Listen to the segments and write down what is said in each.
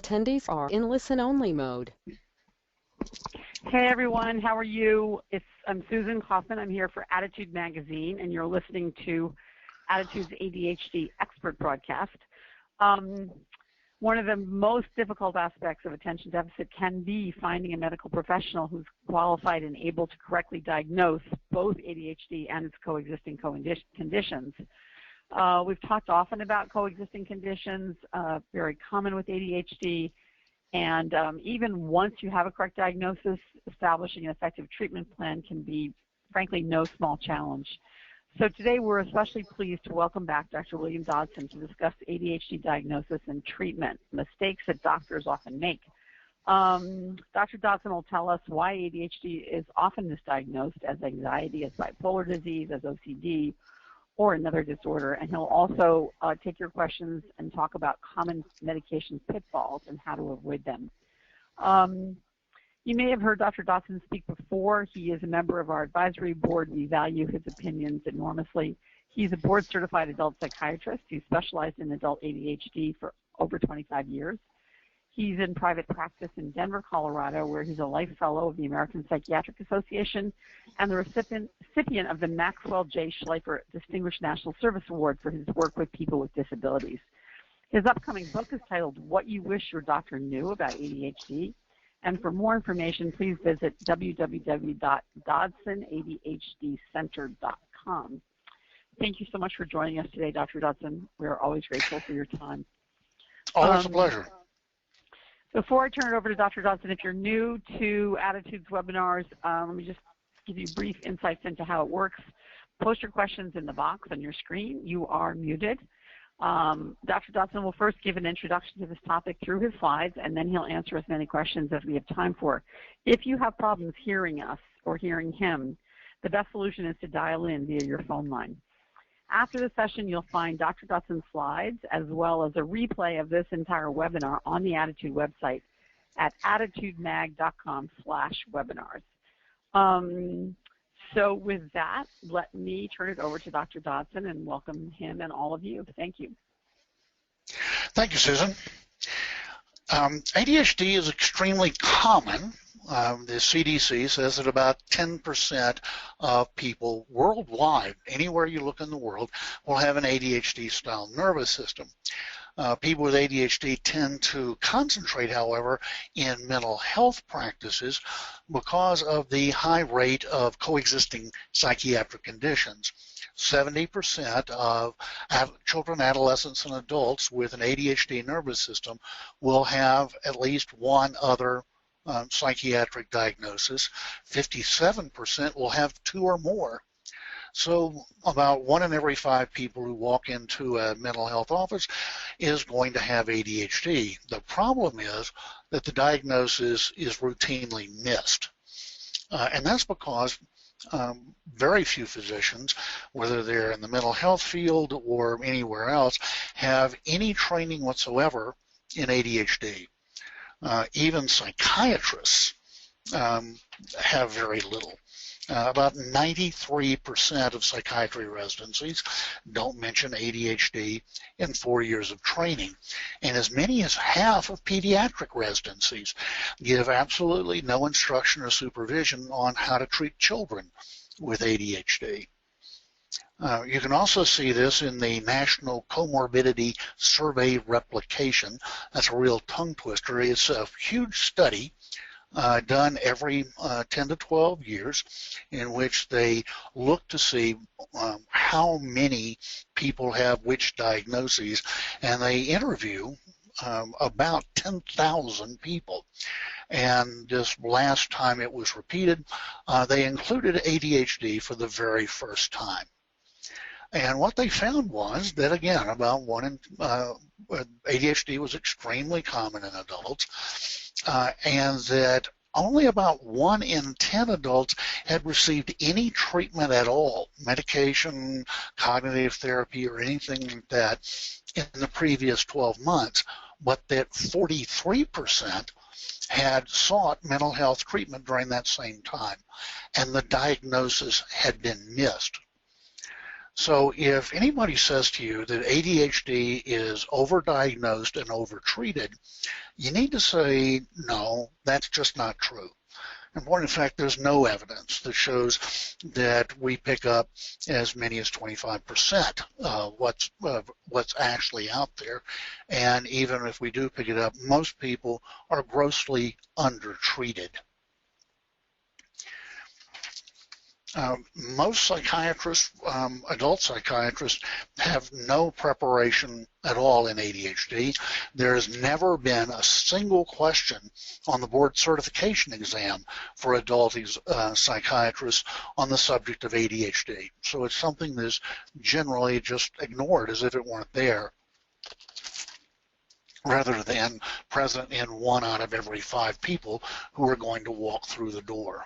Attendees are in listen-only mode. Hey everyone, how are you? I'm Susan Kaufman. I'm here for Attitude Magazine, and you're listening to Attitude's ADHD Expert Broadcast. One of the most difficult aspects of attention deficit can be finding a medical professional who's qualified and able to correctly diagnose both ADHD and its coexisting conditions. We've talked often about coexisting conditions, very common with ADHD, and even once you have a correct diagnosis, establishing an effective treatment plan can be, frankly, no small challenge. So today we're especially pleased to welcome back Dr. William Dodson to discuss ADHD diagnosis and treatment, mistakes that doctors often make. Dr. Dodson will tell us why ADHD is often misdiagnosed as anxiety, as bipolar disease, as OCD, or another disorder, and he'll also take your questions and talk about common medication pitfalls and how to avoid them. You may have heard Dr. Dodson speak before. He is a member of our advisory board. We value his opinions enormously. He's a board-certified adult psychiatrist. He's specialized in adult ADHD for over 25 years. He's in private practice in Denver, Colorado, where he's a life fellow of the American Psychiatric Association and the recipient of the Maxwell J. Schleifer Distinguished National Service Award for his work with people with disabilities. His upcoming book is titled What You Wish Your Doctor Knew About ADHD. And for more information, please visit www.dodsonadhdcenter.com. Thank you so much for joining us today, Dr. Dodson. We are always grateful for your time. Always a pleasure. Before I turn it over to Dr. Dodson, if you're new to Attitude's webinars, let me just give you brief insights into how it works. Post your questions in the box on your screen. You are muted. Dr. Dodson will first give an introduction to this topic through his slides, and then he'll answer as many questions as we have time for. If you have problems hearing us or hearing him, the best solution is to dial in via your phone line. After the session, you'll find Dr. Dodson's slides as well as a replay of this entire webinar on the Attitude website at attitudemag.com/webinars. So with that, let me turn it over to Dr. Dodson and welcome him and all of you. Thank you. Thank you, Susan. ADHD is extremely common. The CDC says that about 10% of people worldwide, anywhere you look in the world, will have an ADHD-style nervous system. People with ADHD tend to concentrate, however, in mental health practices because of the high rate of coexisting psychiatric conditions. 70% of children, adolescents, and adults with an ADHD nervous system will have at least one other psychiatric diagnosis. 57% will have two or more. So about 1 in every 5 people who walk into a mental health office is going to have ADHD. The problem is that the diagnosis is routinely missed. And that's because very few physicians, whether they're in the mental health field or anywhere else, have any training whatsoever in ADHD. Even psychiatrists have very little. About 93% of psychiatry residencies don't mention ADHD in 4 years of training. And as many as half of pediatric residencies give absolutely no instruction or supervision on how to treat children with ADHD. You can also see this in the National Comorbidity Survey Replication. That's a real tongue twister. It's a huge study done every 10 to 12 years in which they look to see how many people have which diagnoses, and they interview about 10,000 people. And this last time it was repeated, they included ADHD for the very first time. And what they found was that, again, about ADHD was extremely common in adults, and that only about 1 in 10 adults had received any treatment at all, medication, cognitive therapy, or anything like that in the previous 12 months, but that 43% had sought mental health treatment during that same time, and the diagnosis had been missed. So if anybody says to you that ADHD is overdiagnosed and overtreated, you need to say, no, that's just not true. And in fact, there's no evidence that shows that we pick up as many as 25% of what's actually out there. And even if we do pick it up, most people are grossly undertreated. Most psychiatrists, adult psychiatrists, have no preparation at all in ADHD. There has never been a single question on the board certification exam for adult psychiatrists on the subject of ADHD. So it's something that's generally just ignored as if it weren't there, rather than present in 1 out of every 5 people who are going to walk through the door.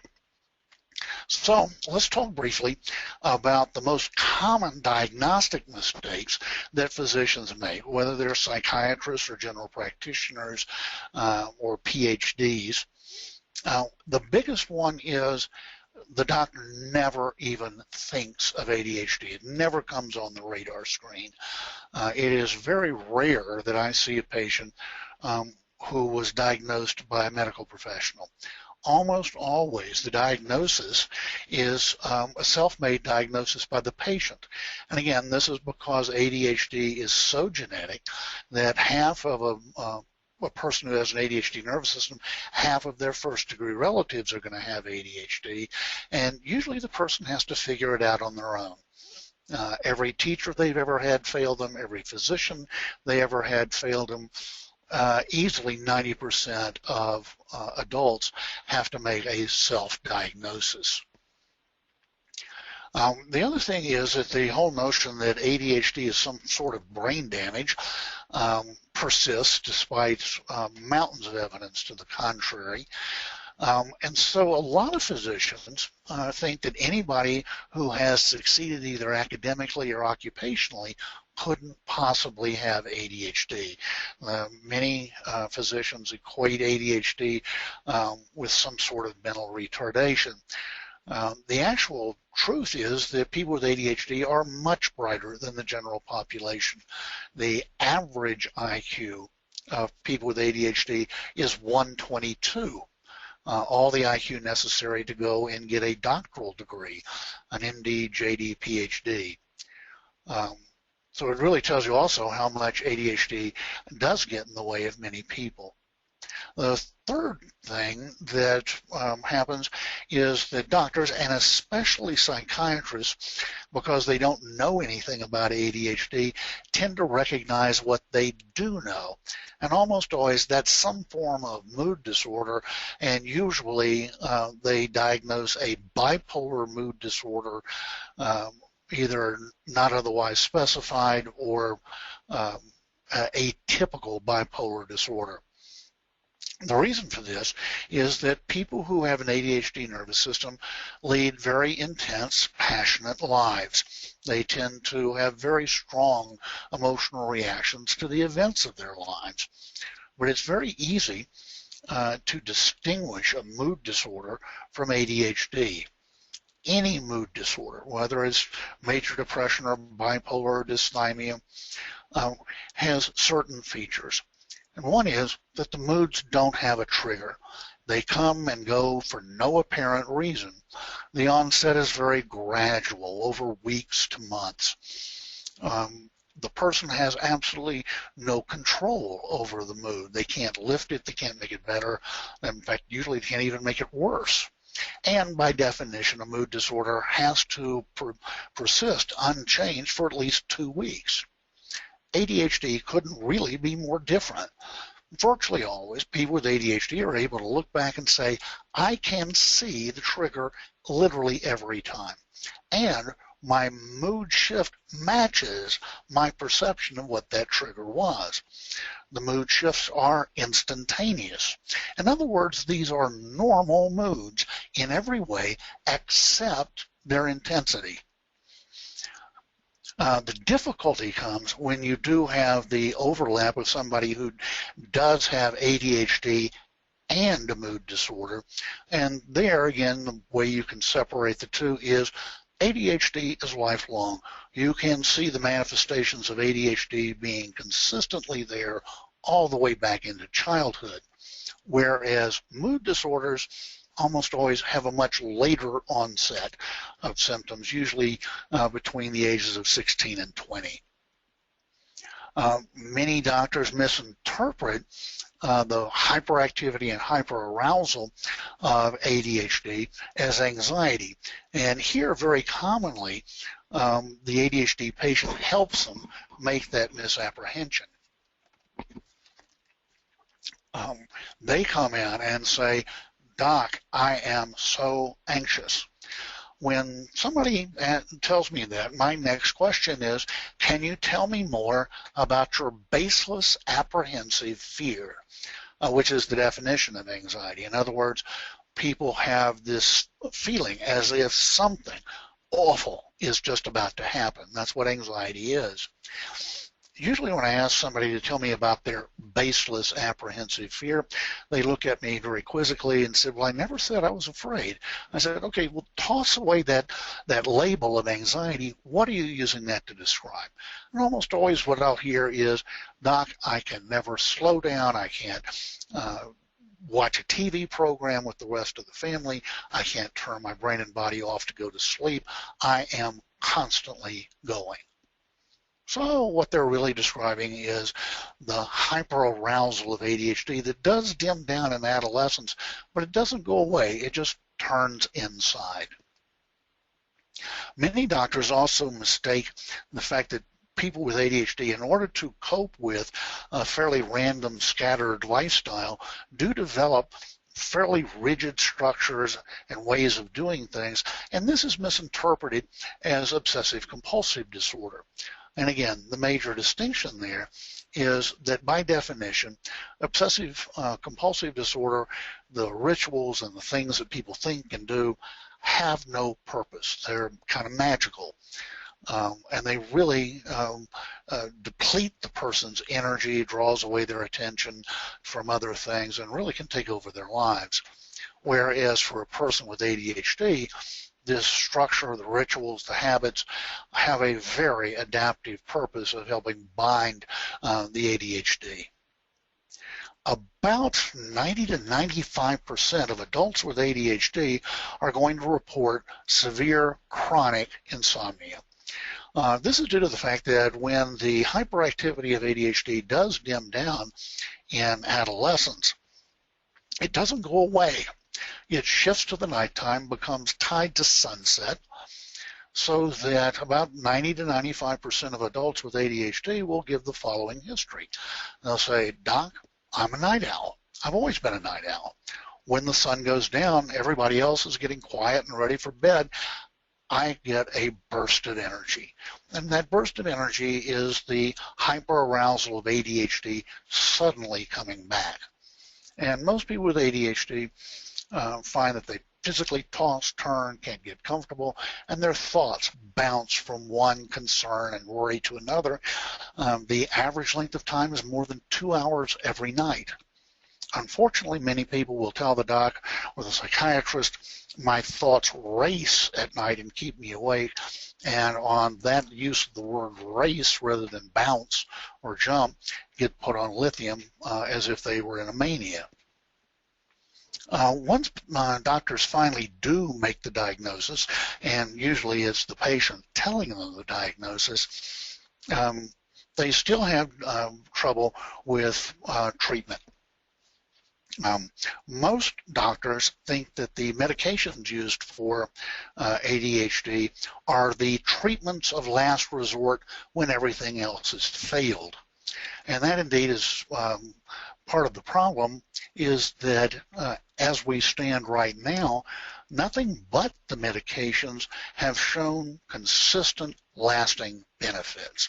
So let's talk briefly about the most common diagnostic mistakes that physicians make, whether they're psychiatrists or general practitioners or PhDs. The biggest one is the doctor never even thinks of ADHD. It never comes on the radar screen. It is very rare that I see a patient who was diagnosed by a medical professional. Almost always the diagnosis is a self-made diagnosis by the patient. And again, this is because ADHD is so genetic that half of a person who has an ADHD nervous system, half of their first-degree relatives are going to have ADHD, and usually the person has to figure it out on their own. Every teacher they've ever had failed them, every physician they ever had failed them. Easily 90% of adults have to make a self-diagnosis. The other thing is that the whole notion that ADHD is some sort of brain damage persists despite mountains of evidence to the contrary. And so a lot of physicians think that anybody who has succeeded either academically or occupationally couldn't possibly have ADHD. Many physicians equate ADHD with some sort of mental retardation. The actual truth is that people with ADHD are much brighter than the general population. The average IQ of people with ADHD is 122. All the IQ necessary to go and get a doctoral degree, an MD, JD, PhD. So it really tells you also how much ADHD does get in the way of many people. The third thing that happens is that doctors, and especially psychiatrists, because they don't know anything about ADHD, tend to recognize what they do know. And almost always that's some form of mood disorder, and usually they diagnose a bipolar mood disorder, either not otherwise specified or atypical bipolar disorder. The reason for this is that people who have an ADHD nervous system lead very intense, passionate lives. They tend to have very strong emotional reactions to the events of their lives. But it's very easy to distinguish a mood disorder from ADHD. Any mood disorder, whether it's major depression or bipolar or dysthymia, has certain features. And one is that the moods don't have a trigger. They come and go for no apparent reason. The onset is very gradual, over weeks to months. The person has absolutely no control over the mood. They can't lift it, they can't make it better. In fact, usually they can't even make it worse. And by definition, a mood disorder has to persist unchanged for at least 2 weeks. ADHD couldn't really be more different. Virtually always, people with ADHD are able to look back and say, I can see the trigger literally every time. And my mood shift matches my perception of what that trigger was. The mood shifts are instantaneous. In other words, these are normal moods in every way except their intensity. The difficulty comes when you do have the overlap with somebody who does have ADHD and a mood disorder. And there, again, the way you can separate the two is ADHD is lifelong. You can see the manifestations of ADHD being consistently there all the way back into childhood, whereas mood disorders almost always have a much later onset of symptoms, usually between the ages of 16 and 20. Many doctors misinterpret the hyperactivity and hyperarousal of ADHD as anxiety. And here, very commonly, the ADHD patient helps them make that misapprehension. They come in and say, "Doc, I am so anxious." When somebody tells me that, my next question is, can you tell me more about your baseless apprehensive fear, which is the definition of anxiety. In other words, people have this feeling as if something awful is just about to happen. That's what anxiety is. Usually when I ask somebody to tell me about their baseless apprehensive fear, they look at me very quizzically and said, "Well, I never said I was afraid." I said, "Okay, well, toss away that label of anxiety. What are you using that to describe?" And almost always what I'll hear is, "Doc, I can never slow down. I can't watch a TV program with the rest of the family. I can't turn my brain and body off to go to sleep. I am constantly going." So what they're really describing is the hyperarousal of ADHD that does dim down in adolescence, but it doesn't go away. It just turns inside. Many doctors also mistake the fact that people with ADHD, in order to cope with a fairly random, scattered lifestyle, do develop fairly rigid structures and ways of doing things, and this is misinterpreted as obsessive-compulsive disorder. And again, the major distinction there is that by definition, obsessive-compulsive disorder, the rituals and the things that people think and do have no purpose. They're kind of magical. And they really deplete the person's energy, draws away their attention from other things, and really can take over their lives. Whereas for a person with ADHD, this structure, the rituals, the habits have a very adaptive purpose of helping bind the ADHD. About 90 to 95% of adults with ADHD are going to report severe chronic insomnia. This is due to the fact that when the hyperactivity of ADHD does dim down in adolescence, it doesn't go away. It shifts to the nighttime, becomes tied to sunset, so that about 90 to 95% of adults with ADHD will give the following history. They'll say, "Doc, I'm a night owl. I've always been a night owl. When the sun goes down, everybody else is getting quiet and ready for bed. I get a burst of energy." And that burst of energy is the hyperarousal of ADHD suddenly coming back. And most people with ADHD find that they physically toss, turn, can't get comfortable, and their thoughts bounce from one concern and worry to another. The average length of time is more than 2 hours every night. Unfortunately, many people will tell the doc or the psychiatrist, "My thoughts race at night and keep me awake." And on that use of the word race rather than bounce or jump, get put on lithium as if they were in a mania. Once doctors finally do make the diagnosis, and usually it's the patient telling them the diagnosis, they still have trouble with treatment. Most doctors think that the medications used for ADHD are the treatments of last resort when everything else has failed. And that indeed is part of the problem, is that as we stand right now, nothing but the medications have shown consistent, lasting benefits.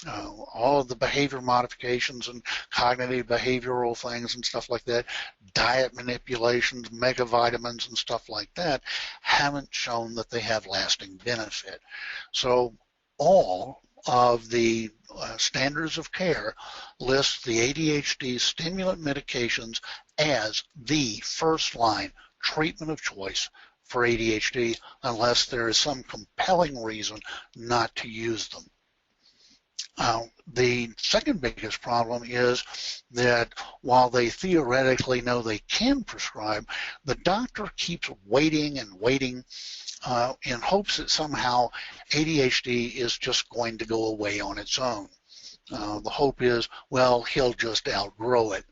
All of the behavior modifications and cognitive behavioral things and stuff like that, diet manipulations, megavitamins and stuff like that, haven't shown that they have lasting benefit. So all of the standards of care list the ADHD stimulant medications as the first-line treatment of choice for ADHD unless there is some compelling reason not to use them. The second biggest problem is that while they theoretically know they can prescribe, the doctor keeps waiting and waiting in hopes that somehow ADHD is just going to go away on its own. The hope is, well, he'll just outgrow it.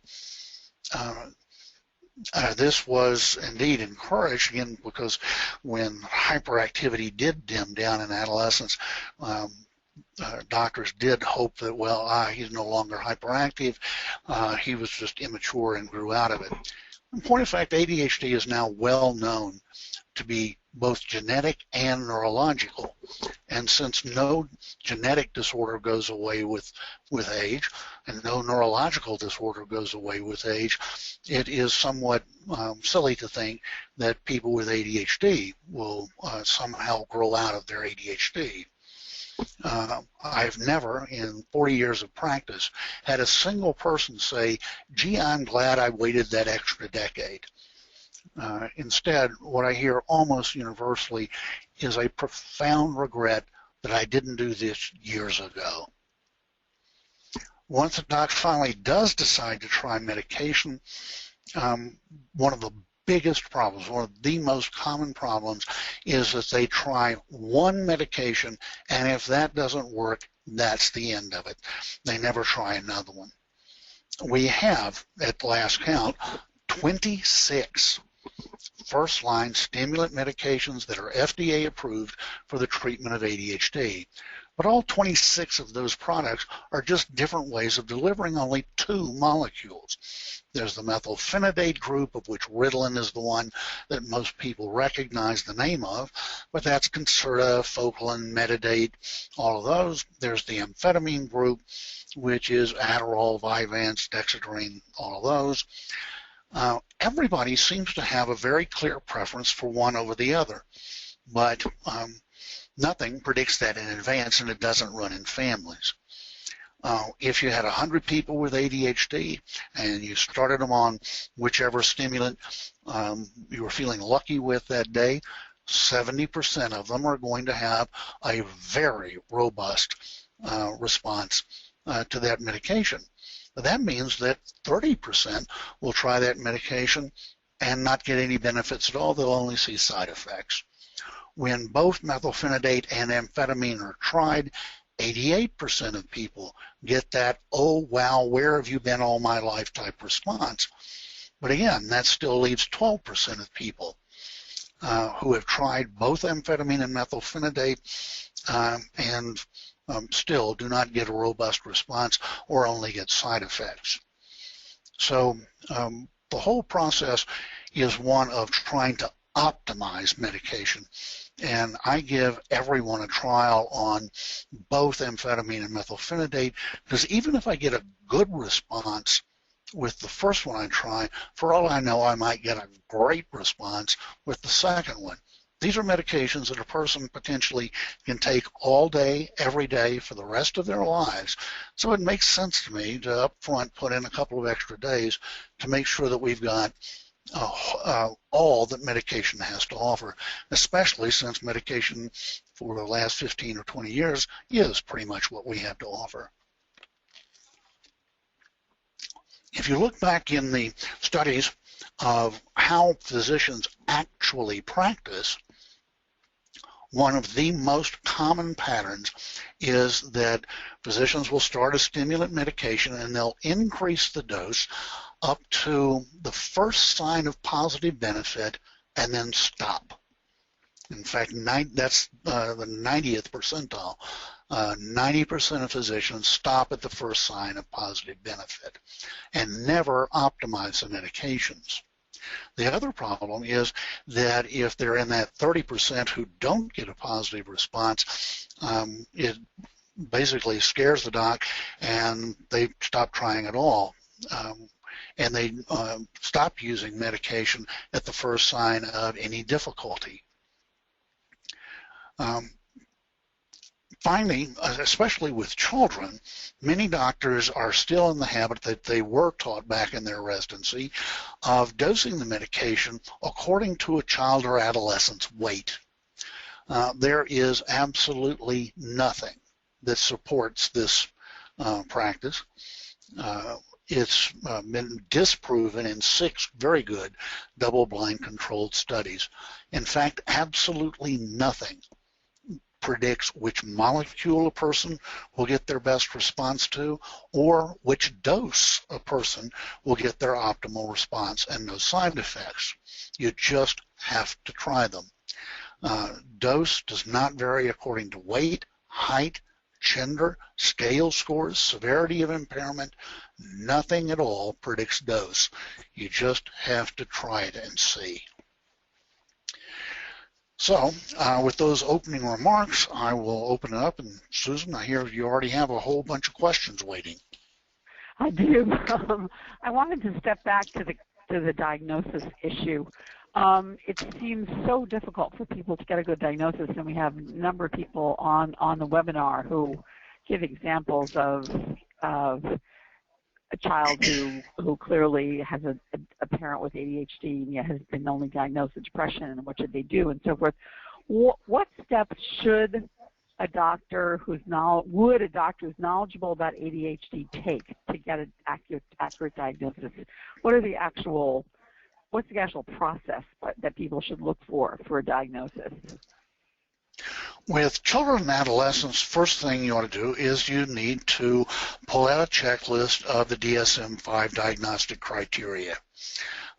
This was indeed encouraged, again, because when hyperactivity did dim down in adolescence, doctors did hope that, well, he's no longer hyperactive, he was just immature and grew out of it. In point of fact, ADHD is now well known to be both genetic and neurological. And since no genetic disorder goes away with age, and no neurological disorder goes away with age, it is somewhat silly to think that people with ADHD will somehow grow out of their ADHD. I've never, in 40 years of practice, had a single person say, gee, I'm glad I waited that extra decade. Instead, what I hear almost universally is a profound regret that I didn't do this years ago. Once a doc finally does decide to try medication, one of the biggest problems, one of the most common problems, is that they try one medication, and if that doesn't work, that's the end of it. They never try another one. We have, at the last count, 26 first-line stimulant medications that are FDA approved for the treatment of ADHD. But all 26 of those products are just different ways of delivering only 2 molecules. There's the methylphenidate group, of which Ritalin is the one that most people recognize the name of, but that's Concerta, Focalin, Metadate, all of those. There's the amphetamine group, which is Adderall, Vyvanse, Dexedrine, all of those. Everybody seems to have a very clear preference for one over the other, but nothing predicts that in advance, and it doesn't run in families. If you had 100 people with ADHD and you started them on whichever stimulant you were feeling lucky with that day, 70% of them are going to have a very robust response to that medication. That means that 30% will try that medication and not get any benefits at all. They'll only see side effects. When both methylphenidate and amphetamine are tried, 88% of people get that, oh, wow, where have you been all my life type response. But again, that still leaves 12% of people who have tried both amphetamine and methylphenidate and still do not get a robust response or only get side effects. So the whole process is one of trying to optimize medication. And I give everyone a trial on both amphetamine and methylphenidate, because even if I get a good response with the first one I try, for all I know, I might get a great response with the second one. These are medications that a person potentially can take all day, every day, for the rest of their lives. So it makes sense to me to up front put in a couple of extra days to make sure that we've got all that medication has to offer, especially since medication for the last 15 or 20 years is pretty much what we have to offer. If you look back in the studies of how physicians actually practice, one of the most common patterns is that physicians will start a stimulant medication and they'll increase the dose up to the first sign of positive benefit and then stop. In fact, that's the 90th percentile. 90% of physicians stop at the first sign of positive benefit and never optimize the medications. The other problem is that if they're in that 30% who don't get a positive response, it basically scares the doc and they stop trying at all. And they stop using medication at the first sign of any difficulty. Finally, especially with children, many doctors are still in the habit that they were taught back in their residency of dosing the medication according to a child or adolescent's weight. There is absolutely nothing that supports this practice. It's been disproven in 6 very good double-blind controlled studies. In fact, absolutely nothing predicts which molecule a person will get their best response to or which dose a person will get their optimal response and no side effects. You just have to try them. Dose does not vary according to weight, height, gender, scale scores, severity of impairment. Nothing at all predicts dose. You just have to try it and see. So, with those opening remarks, I will open it up. And Susan, I hear you already have a whole bunch of questions waiting. I do. I wanted to step back to the diagnosis issue. It seems so difficult for people to get a good diagnosis, and we have a number of people on the webinar who give examples of a child who clearly has a parent with ADHD and yet has been only diagnosed with depression, and what should they do, and so forth. What steps should a doctor who's knowledgeable about ADHD take to get an accurate diagnosis? What's the actual process that people should look for a diagnosis? With children and adolescents, first thing you ought to do is you need to pull out a checklist of the DSM-5 diagnostic criteria.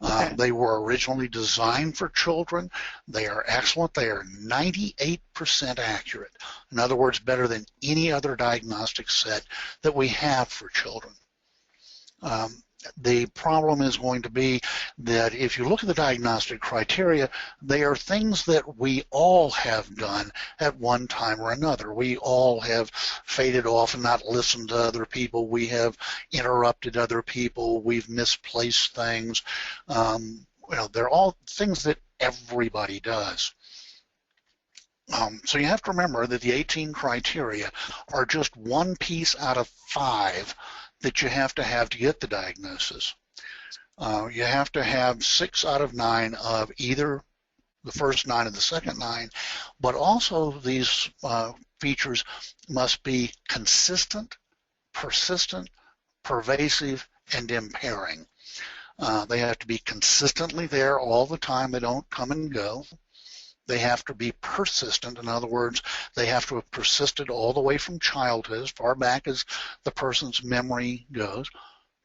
Okay. They were originally designed for children. They are excellent. They are 98% accurate. In other words, better than any other diagnostic set that we have for children. The problem is going to be that if you look at the diagnostic criteria, they are things that we all have done at one time or another. We all have faded off and not listened to other people. We have interrupted other people. We've misplaced things. Well, they're all things that everybody does. So you have to remember that the 18 criteria are just one piece out of 5 that you have to get the diagnosis. You have to have 6 out of 9 of either the first 9 or the second 9, but also these features must be consistent, persistent, pervasive, and impairing. They have to be consistently there all the time. They don't come and go. They have to be persistent. In other words, they have to have persisted all the way from childhood, as far back as the person's memory goes.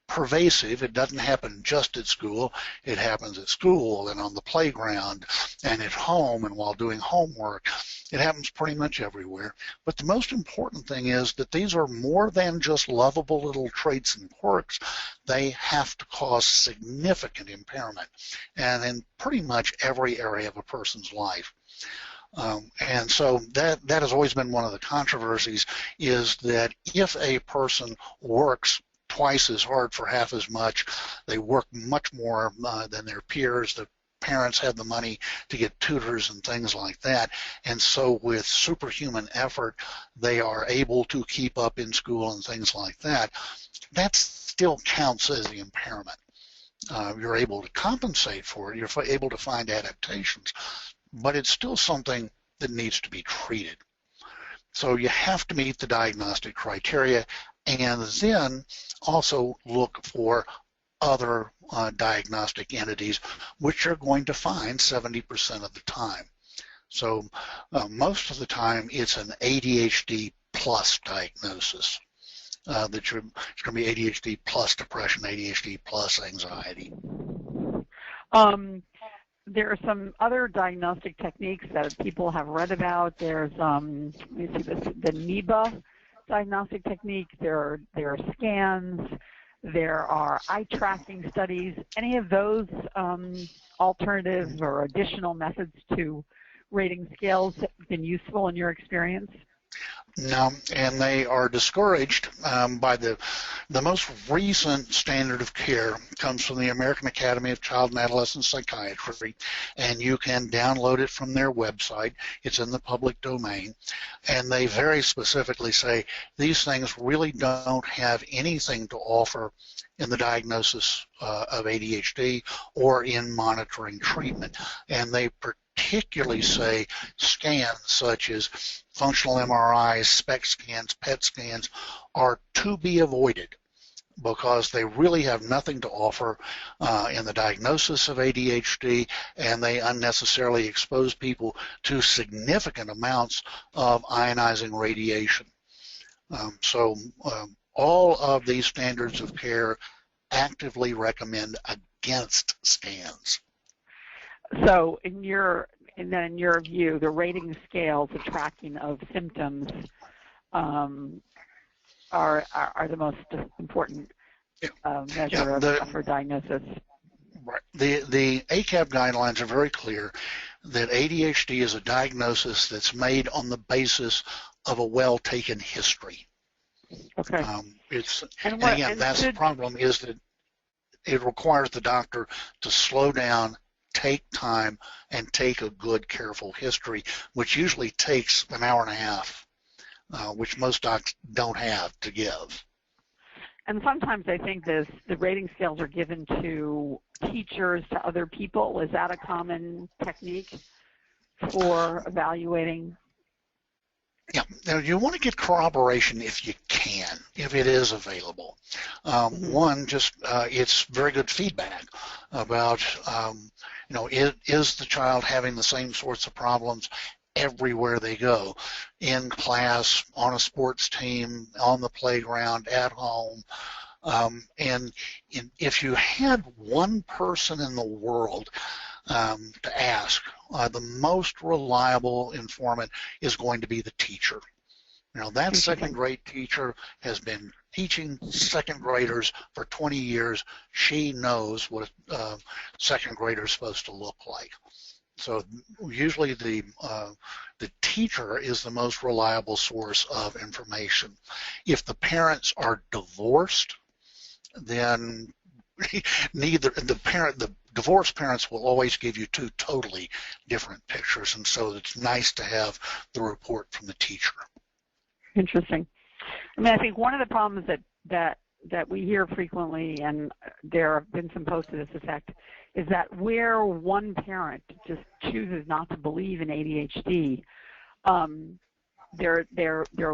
Pervasive, it doesn't happen just at school. It happens at school and on the playground and at home and while doing homework. It happens pretty much everywhere. But the most important thing is that these are more than just lovable little traits and quirks. They have to cause significant impairment, and in pretty much every area of a person's life. And so that has always been one of the controversies, is that if a person works twice as hard for half as much, they work much more than their peers, the parents have the money to get tutors and things like that, and so with superhuman effort they are able to keep up in school and things like that, that still counts as the impairment. You're able to compensate for it, you're able to find adaptations, but it's still something that needs to be treated. So you have to meet the diagnostic criteria, and then also look for other diagnostic entities, which you're going to find 70% of the time. So most of the time it's an ADHD plus diagnosis. It's going to be ADHD plus depression, ADHD plus anxiety. There are some other diagnostic techniques that people have read about. There's the NEBA diagnostic technique. There are scans. There are eye tracking studies. Any of those alternatives or additional methods to rating scales have been useful in your experience? No, and they are discouraged by the most recent standard of care comes from the American Academy of Child and Adolescent Psychiatry, and you can download it from their website. It's in the public domain, and they very specifically say these things really don't have anything to offer in the diagnosis of ADHD or in monitoring treatment, and they particularly say scans such as functional MRIs, SPECT scans, PET scans are to be avoided because they really have nothing to offer in the diagnosis of ADHD, and they unnecessarily expose people to significant amounts of ionizing radiation. So all of these standards of care actively recommend against scans. So in your view, the rating scales, the tracking of symptoms are the most important measure for diagnosis. Right. The ACAB guidelines are very clear that ADHD is a diagnosis that's made on the basis of a well-taken history. Okay. That's the problem, is that it requires the doctor to slow down, take time, and take a good, careful history, which usually takes an hour and a half, which most docs don't have to give. And sometimes I think the rating scales are given to teachers, to other people. Is that a common technique for evaluating? Yeah, now you want to get corroboration if you can, if it is available. One, just it's very good feedback about, is the child having the same sorts of problems everywhere they go, in class, on a sports team, on the playground, at home. And if you had one person in the world to ask, the most reliable informant is going to be the teacher. That second grade teacher has been teaching second graders for 20 years. She knows what a second grader is supposed to look like. So usually the teacher is the most reliable source of information. If the parents are divorced, then the divorced parents will always give you two totally different pictures, and so it's nice to have the report from the teacher. Interesting. I mean, I think one of the problems that we hear frequently, and there have been some posts to this effect, is that where one parent just chooses not to believe in ADHD, they're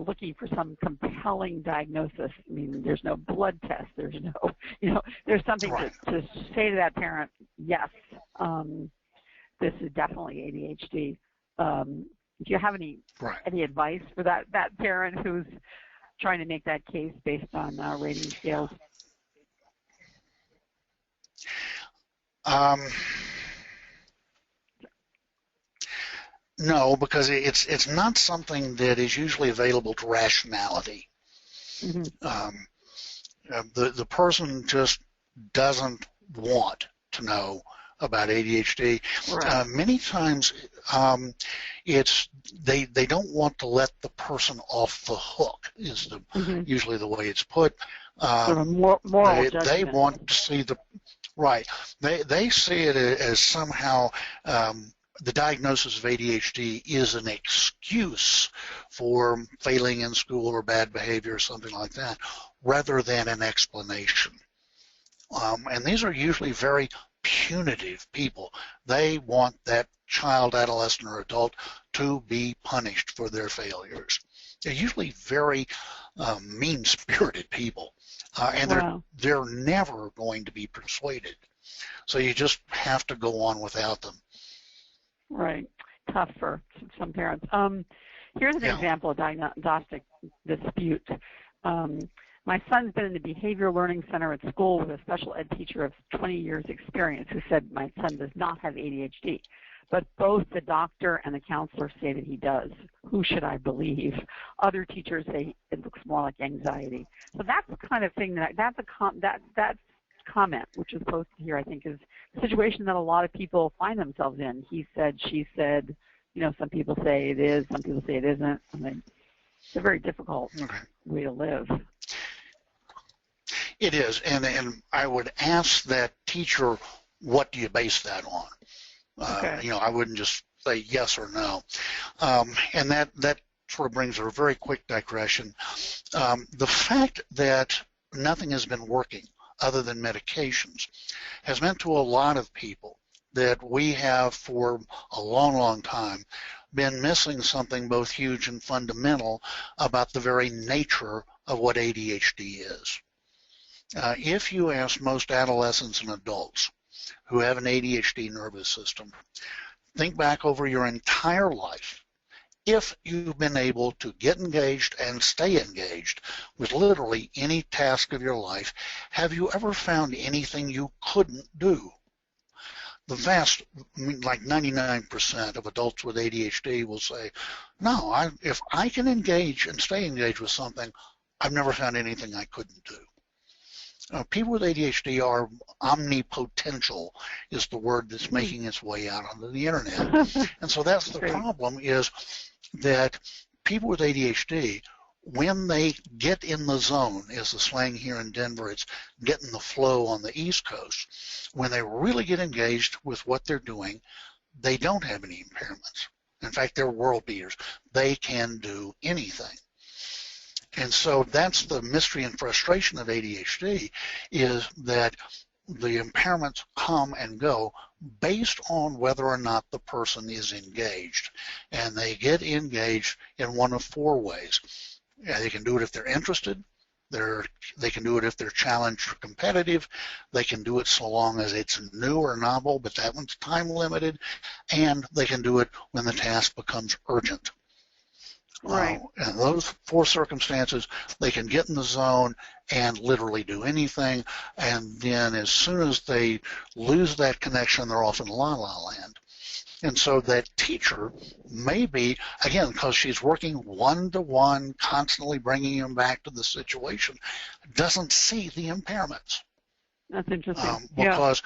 looking for some compelling diagnosis. I mean, there's no blood test. There's no, there's something to say to that parent, yes, this is definitely ADHD. Do you have any advice for that parent who's trying to make that case based on rating scales? No, because it's not something that is usually available to rationality. Mm-hmm. The person just doesn't want to know about ADHD. Right. Many times it's they don't want to let the person off the hook is usually the way it's put. Sort of moral judgment. They want to see they see it as somehow the diagnosis of ADHD is an excuse for failing in school or bad behavior or something like that, rather than an explanation. And these are usually very punitive people. They want that child, adolescent, or adult to be punished for their failures. They're usually very mean-spirited people, and they're never going to be persuaded. So you just have to go on without them. Right. Tough for some parents. Here's an example of diagnostic dispute. My son's been in the Behavior Learning Center at school with a special ed teacher of 20 years experience who said my son does not have ADHD. But both the doctor and the counselor say that he does. Who should I believe? Other teachers say it looks more like anxiety. So that's the kind of thing that comment, which is posted here, I think, is a situation that a lot of people find themselves in. He said, she said. Some people say it is, some people say it isn't. It's a very difficult Okay. way to live. It is, and I would ask that teacher, what do you base that on? Okay. You know, I wouldn't just say yes or no. And that sort of brings a very quick digression. The fact that nothing has been working other than medications has meant to a lot of people that we have for a long, long time been missing something both huge and fundamental about the very nature of what ADHD is. If you ask most adolescents and adults who have an ADHD nervous system, think back over your entire life. If you've been able to get engaged and stay engaged with literally any task of your life, have you ever found anything you couldn't do? The vast, like 99% of adults with ADHD will say, no, if I can engage and stay engaged with something, I've never found anything I couldn't do. People with ADHD are omnipotential, is the word that's making its way out onto the internet. And so that's the problem, is that people with ADHD, when they get in the zone, is the slang here in Denver, it's getting the flow on the East Coast. When they really get engaged with what they're doing, they don't have any impairments. In fact, they're world beaters. They can do anything. And so that's the mystery and frustration of ADHD, is that the impairments come and go based on whether or not the person is engaged. And they get engaged in one of four ways. They can do it if they're interested. They can do it if they're challenged or competitive. They can do it so long as it's new or novel, but that one's time limited. And they can do it when the task becomes urgent. Right. And those four circumstances, they can get in the zone and literally do anything, and then as soon as they lose that connection, they're off in la-la land. And so that teacher may be, again, because she's working one-to-one, constantly bringing them back to the situation, doesn't see the impairments. That's interesting. Because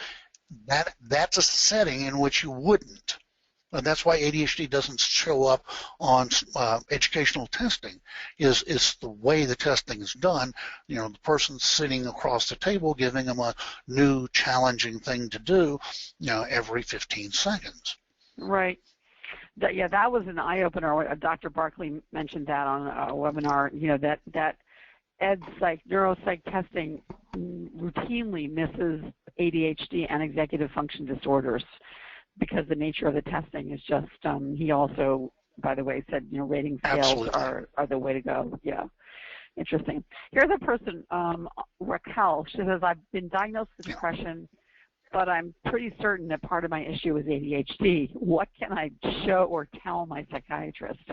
that's a setting in which you wouldn't. And that's why ADHD doesn't show up on educational testing. Is the way the testing is done. You know, the person's sitting across the table giving them a new challenging thing to do, you know, every 15 seconds. Right. That was an eye-opener. Dr. Barkley mentioned that on a webinar, you know, that neuropsych testing routinely misses ADHD and executive function disorders, because the nature of the testing is just, he also, by the way, said, you know, rating scales are the way to go. Yeah, interesting. Here's a person, Raquel. She says, I've been diagnosed with depression, but I'm pretty certain that part of my issue is ADHD. What can I show or tell my psychiatrist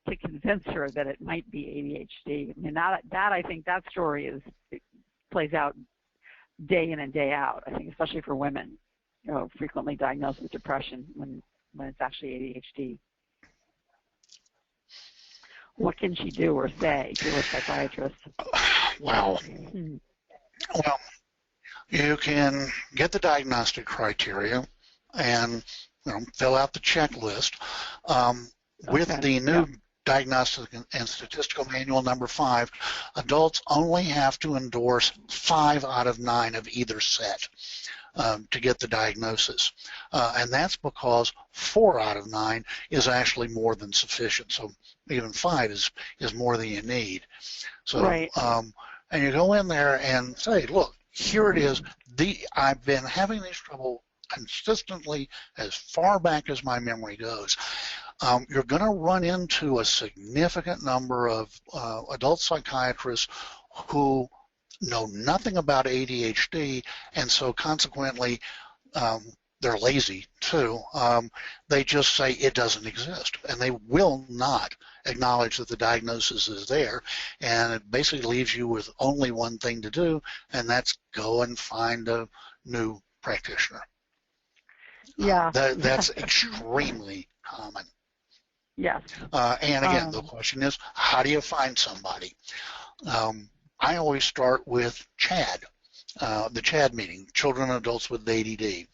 to convince her that it might be ADHD? I mean, that I think that story plays out day in and day out, I think, especially for women. You know, frequently diagnosed with depression when it's actually ADHD. What can she do or say to her psychiatrist? Well, you can get the diagnostic criteria and, you know, fill out the checklist. With the new Diagnostic and Statistical Manual number 5, adults only have to endorse 5 out of 9 of either set to get the diagnosis. And that's because 4 out of 9 is actually more than sufficient. So even 5 is more than you need. So, and you go in there and say, look, here it is. I've been having this trouble consistently as far back as my memory goes. You're going to run into a significant number of adult psychiatrists who know nothing about ADHD, and so consequently they're lazy too. They just say it doesn't exist, and they will not acknowledge that the diagnosis is there, and it basically leaves you with only one thing to do, and that's go and find a new practitioner. Yeah. That's extremely common. Yes. And again, the question is, how do you find somebody? I always start with CHAD, the CHAD meeting, Children and Adults with ADD.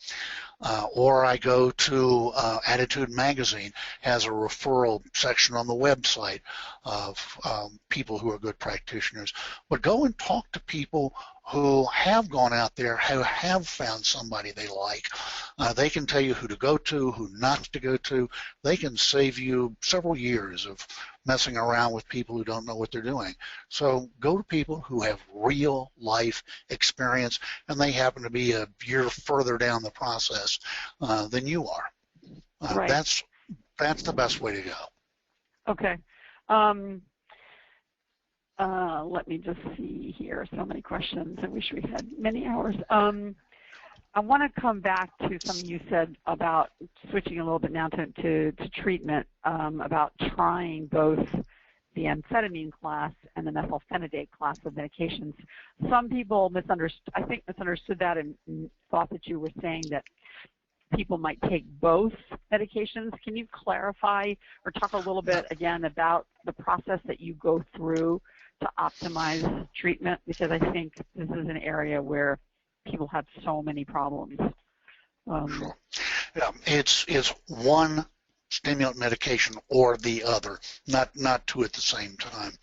Or I go to Attitude Magazine, has a referral section on the website of people who are good practitioners. But go and talk to people who have gone out there, who have found somebody they like. They can tell you who to go to, who not to go to. They can save you several years of messing around with people who don't know what they're doing. So go to people who have real life experience, and they happen to be a year further down the process than you are. Right. That's the best way to go. Okay. Let me just see here. So many questions. I wish we had many hours. I want to come back to something you said about switching a little bit now to treatment, about trying both the amphetamine class and the methylphenidate class of medications. Some people misunderstood that and thought that you were saying that people might take both medications. Can you clarify or talk a little bit again about the process that you go through to optimize treatment? Because I think this is an area where people have so many problems. Sure. Yeah, it's one stimulant medication or the other, not two at the same time.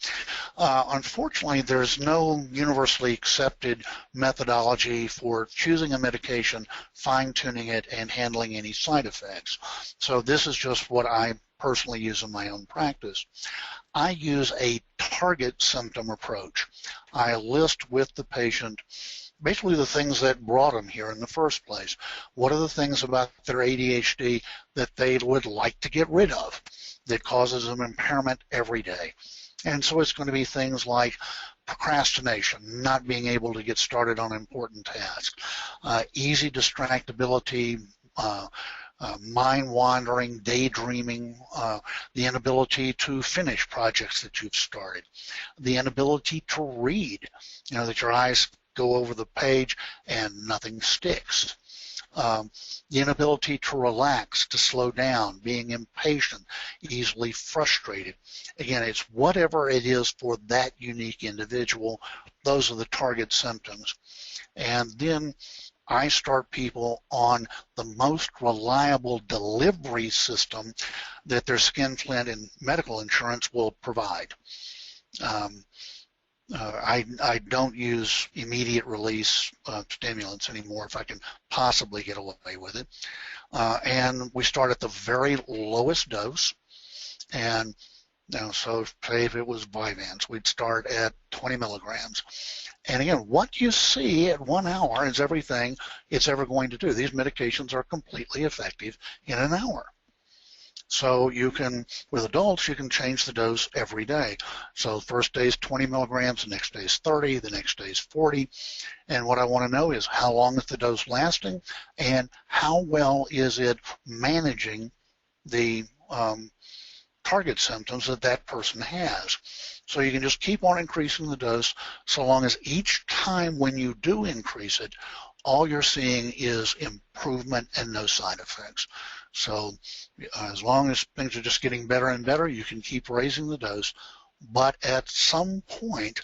Unfortunately, there's no universally accepted methodology for choosing a medication, fine-tuning it, and handling any side effects. So this is just what I personally use in my own practice. I use a target symptom approach. I list with the patient basically the things that brought them here in the first place. What are the things about their ADHD that they would like to get rid of that causes them impairment every day? And so it's going to be things like procrastination, not being able to get started on important tasks, easy distractibility, mind wandering, daydreaming, the inability to finish projects that you've started, the inability to read, that your eyes go over the page and nothing sticks. The inability to relax, to slow down, being impatient, easily frustrated. Again, it's whatever it is for that unique individual. Those are the target symptoms. And then I start people on the most reliable delivery system that their skinflint and medical insurance will provide. I don't use immediate release stimulants anymore if I can possibly get away with it. And we start at the very lowest dose. And so say if it was Vyvanse, we'd start at 20 milligrams. And again, what you see at 1 hour is everything it's ever going to do. These medications are completely effective in an hour. So you can, with adults, you can change the dose every day. So the first day is 20 milligrams, the next day is 30, the next day is 40. And what I want to know is how long is the dose lasting and how well is it managing the target symptoms that that person has. So you can just keep on increasing the dose so long as each time when you do increase it, all you're seeing is improvement and no side effects. So as long as things are just getting better and better, you can keep raising the dose. But at some point,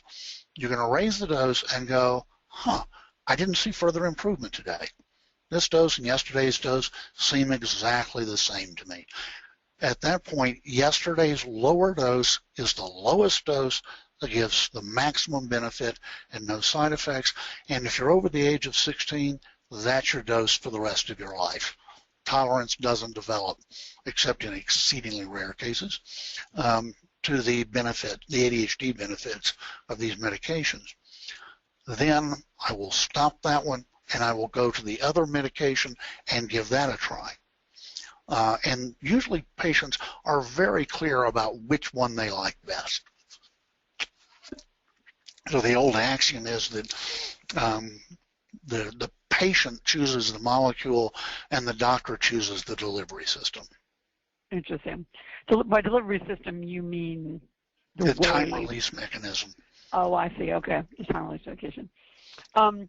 you're going to raise the dose and go, I didn't see further improvement today. This dose and yesterday's dose seem exactly the same to me. At that point, yesterday's lower dose is the lowest dose that gives the maximum benefit and no side effects. And if you're over the age of 16, that's your dose for the rest of your life. Tolerance doesn't develop, except in exceedingly rare cases, to the benefit, the ADHD benefits of these medications. Then I will stop that one and I will go to the other medication and give that a try. And usually patients are very clear about which one they like best. So the old axiom is that the patient chooses the molecule and the doctor chooses the delivery system. Interesting. By delivery system, you mean the time release mechanism. Oh, I see. Okay, the time release medication. How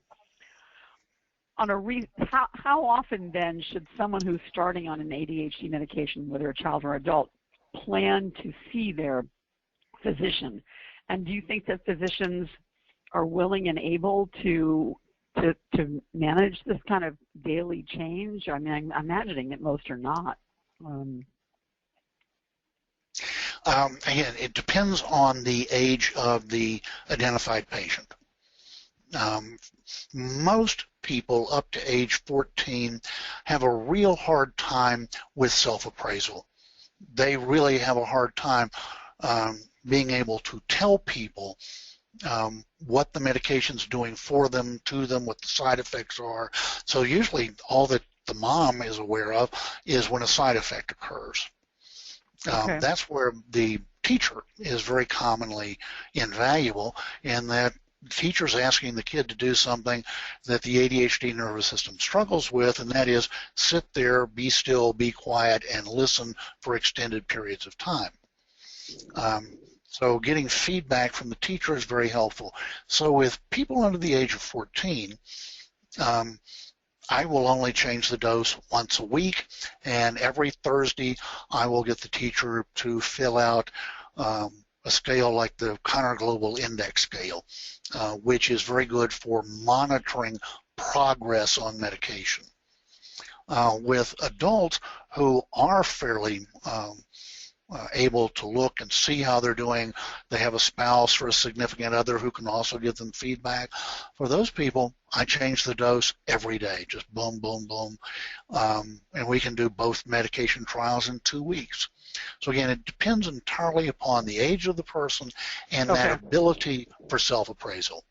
often then should someone who's starting on an ADHD medication, whether a child or adult, plan to see their physician? And do you think that physicians are willing and able to to manage this kind of daily change? I mean, I'm imagining that most are not. Again, it depends on the age of the identified patient. Most people up to age 14 have a real hard time with self-appraisal. They really have a hard time being able to tell people what the medication's doing for them, to them, what the side effects are. So usually all that the mom is aware of is when a side effect occurs. Okay. That's where the teacher is very commonly invaluable, in that the teacher's asking the kid to do something that the ADHD nervous system struggles with, and that is sit there, be still, be quiet, and listen for extended periods of time. So getting feedback from the teacher is very helpful. So with people under the age of 14, I will only change the dose once a week, and every Thursday I will get the teacher to fill out a scale like the Connor Global Index scale, which is very good for monitoring progress on medication. With adults who are fairly able to look and see how they're doing, they have a spouse or a significant other who can also give them feedback. For those people, I change the dose every day, just boom, boom, boom. And we can do both medication trials in 2 weeks. So again, it depends entirely upon the age of the person and Okay. that ability for self-appraisal.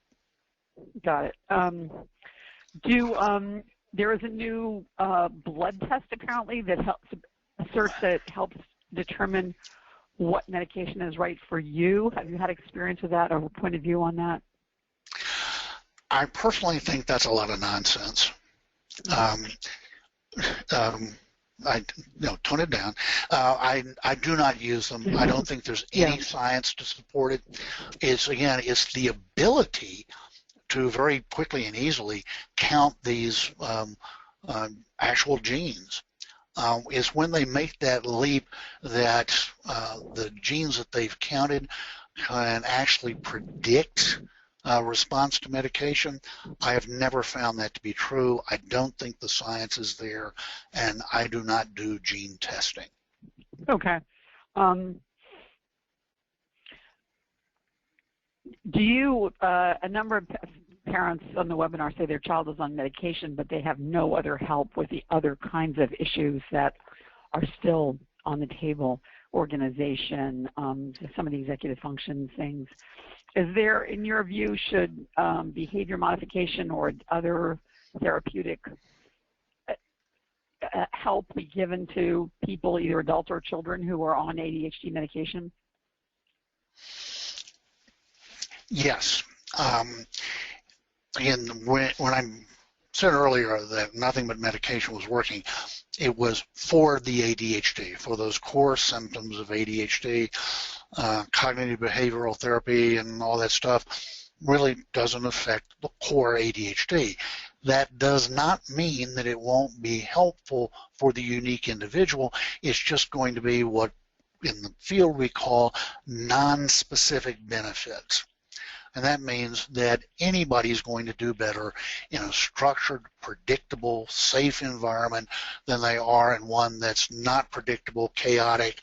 Got it. There is a new blood test apparently that helps, a search that helps determine what medication is right for you. Have you had experience with that or a point of view on that? I personally think that's a lot of nonsense. Tone it down. I do not use them. I don't think there's any science to support it. It's the ability to very quickly and easily count these actual genes. Is when they make that leap that the genes that they've counted can actually predict response to medication. I have never found that to be true. I don't think the science is there, and I do not do gene testing. Okay. Do you, a number of parents on the webinar say their child is on medication, but they have no other help with the other kinds of issues that are still on the table, organization, some of the executive function things. Is there, in your view, should behavior modification or other therapeutic help be given to people, either adults or children, who are on ADHD medication? Yes. Again, when I said earlier that nothing but medication was working, it was for the ADHD, for those core symptoms of ADHD. Cognitive behavioral therapy and all that stuff really doesn't affect the core ADHD. That does not mean that it won't be helpful for the unique individual. It's just going to be what in the field we call non-specific benefits. And that means that anybody's going to do better in a structured, predictable, safe environment than they are in one that's not predictable, chaotic,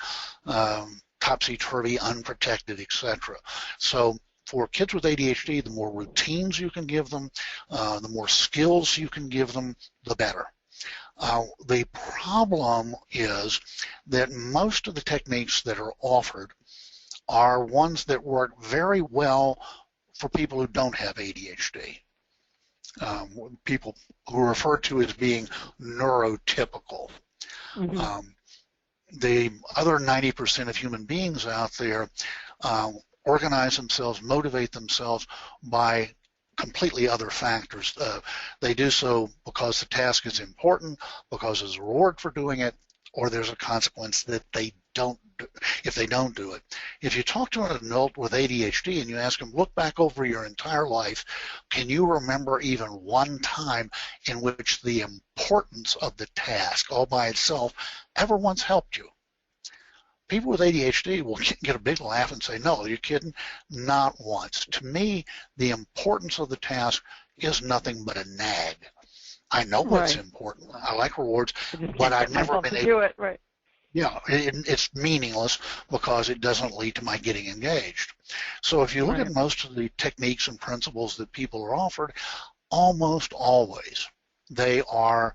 topsy-turvy, unprotected, etc. So for kids with ADHD, the more routines you can give them, the more skills you can give them, the better. The problem is that most of the techniques that are offered are ones that work very well for people who don't have ADHD, people who are referred to as being neurotypical. Mm-hmm. The other 90% of human beings out there organize themselves, motivate themselves by completely other factors. They do so because the task is important, because there's a reward for doing it, or there's a consequence that they don't do, if they don't do it. If you talk to an adult with ADHD and you ask them, look back over your entire life, can you remember even one time in which the importance of the task all by itself ever once helped you? People with ADHD will get a big laugh and say, no, are you kidding? Not once. To me, the importance of the task is nothing but a nag. I know what's important. I like rewards, but I've never been able to do it. Right. Yeah, it's meaningless because it doesn't lead to my getting engaged. So if you look at most of the techniques and principles that people are offered, almost always they are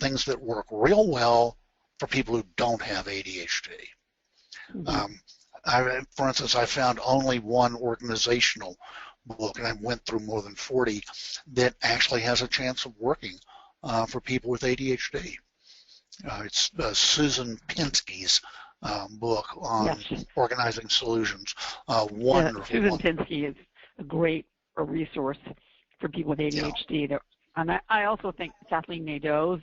things that work real well for people who don't have ADHD. For instance, I found only one organizational book, and I went through more than 40, that actually has a chance of working for people with ADHD. It's Susan Pinsky's book on organizing solutions. Wonderful. Susan Pinsky is a great resource for people with ADHD. Yeah. And I also think Kathleen Nadeau's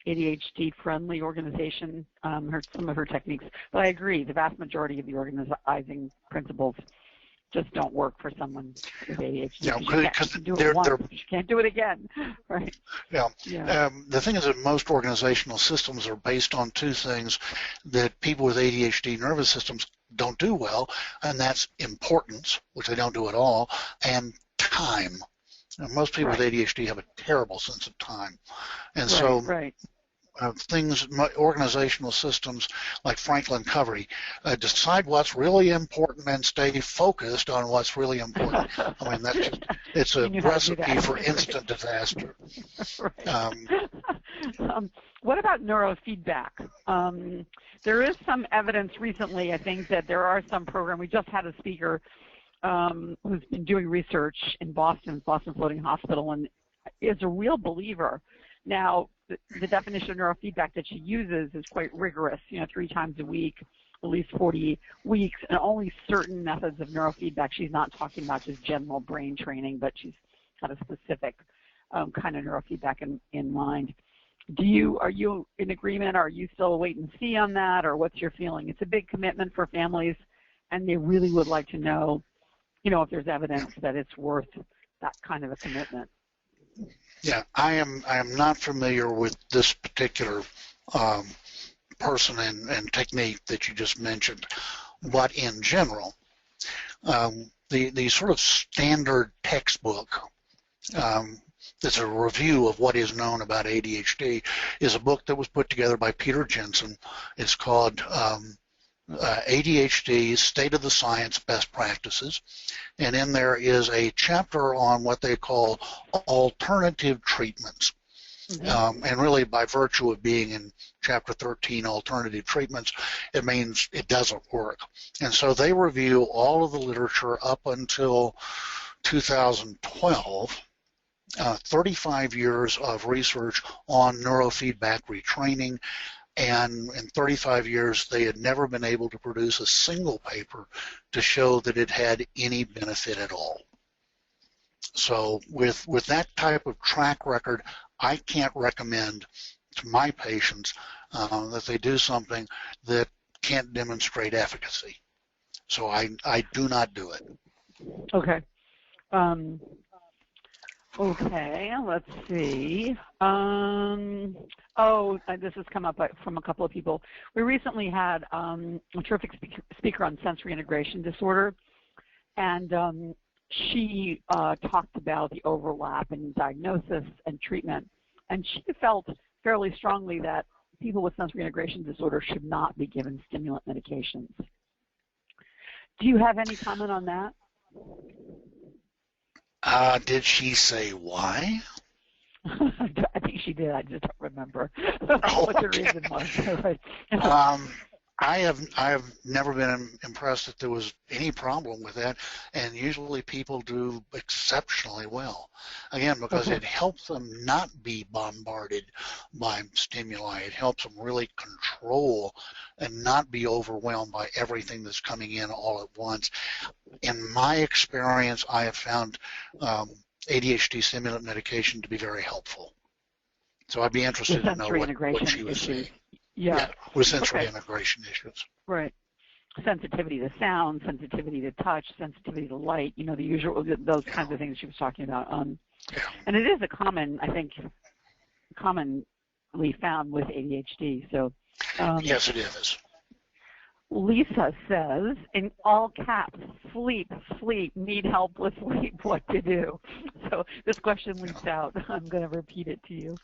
ADHD-friendly organization, some of her techniques. But I agree, the vast majority of the organizing principles just don't work for someone with ADHD. Yeah, because you do it once, you can't do it again, right? Yeah. The thing is that most organizational systems are based on two things that people with ADHD nervous systems don't do well, and that's importance, which they don't do at all, and time. Now, most people with ADHD have a terrible sense of time, and organizational systems like Franklin Covey decide what's really important and stay focused on what's really important. I mean, that's just, it's a recipe for instant disaster. What about neurofeedback? There is some evidence recently, I think, that there are some programs. We just had a speaker who's been doing research in Boston Floating Hospital, and is a real believer. Now, the definition of neurofeedback that she uses is quite rigorous, 3 times a week, at least 40 weeks, and only certain methods of neurofeedback. She's not talking about just general brain training, but she's got a specific kind of neurofeedback in mind. Are you in agreement? Are you still a wait and see on that, or what's your feeling? It's a big commitment for families, and they really would like to know, if there's evidence that it's worth that kind of a commitment. Yeah, I am not familiar with this particular person and technique that you just mentioned, but in general, the sort of standard textbook that's a review of what is known about ADHD is a book that was put together by Peter Jensen. It's called ADHD State of the Science Best Practices, and in there is a chapter on what they call alternative treatments. And really, by virtue of being in Chapter 13, alternative treatments, it means it doesn't work. And so they review all of the literature up until 2012, 35 years of research on neurofeedback retraining, and in 35 years they had never been able to produce a single paper to show that it had any benefit at all. So with that type of track record, I can't recommend to my patients that they do something that can't demonstrate efficacy. So I do not do it. Okay. Okay, let's see. This has come up from a couple of people. We recently had a terrific speaker on sensory integration disorder, and she talked about the overlap in diagnosis and treatment, and she felt fairly strongly that people with sensory integration disorder should not be given stimulant medications. Do you have any comment on that? Did she say why? I think she did. I just don't remember what the reason was. I have never been impressed that there was any problem with that, and usually people do exceptionally well. Again, because it helps them not be bombarded by stimuli. It helps them really control and not be overwhelmed by everything that's coming in all at once. In my experience, I have found ADHD stimulant medication to be very helpful. So I'd be interested to know what she was saying. Yeah, with sensory integration issues. Right. Sensitivity to sound, sensitivity to touch, sensitivity to light, the usual, those kinds of things she was talking about. And it is commonly found with ADHD. So. Yes, it is. Lisa says, in all caps, sleep, need help with sleep, what to do? So this question leaps out. I'm going to repeat it to you.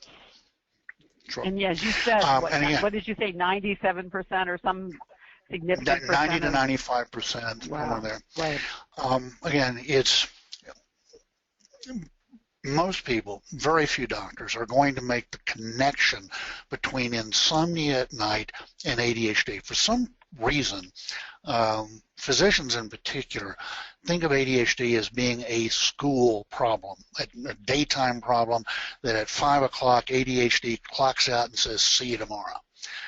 Sure. And yes, you said, what did you say, 97% or some significant percent? 90 to 95%. Wow. There. Right. Again, it's most people, very few doctors, are going to make the connection between insomnia at night and ADHD. For some reason, physicians in particular think of ADHD as being a school problem, a daytime problem, that at 5 o'clock ADHD clocks out and says, see you tomorrow,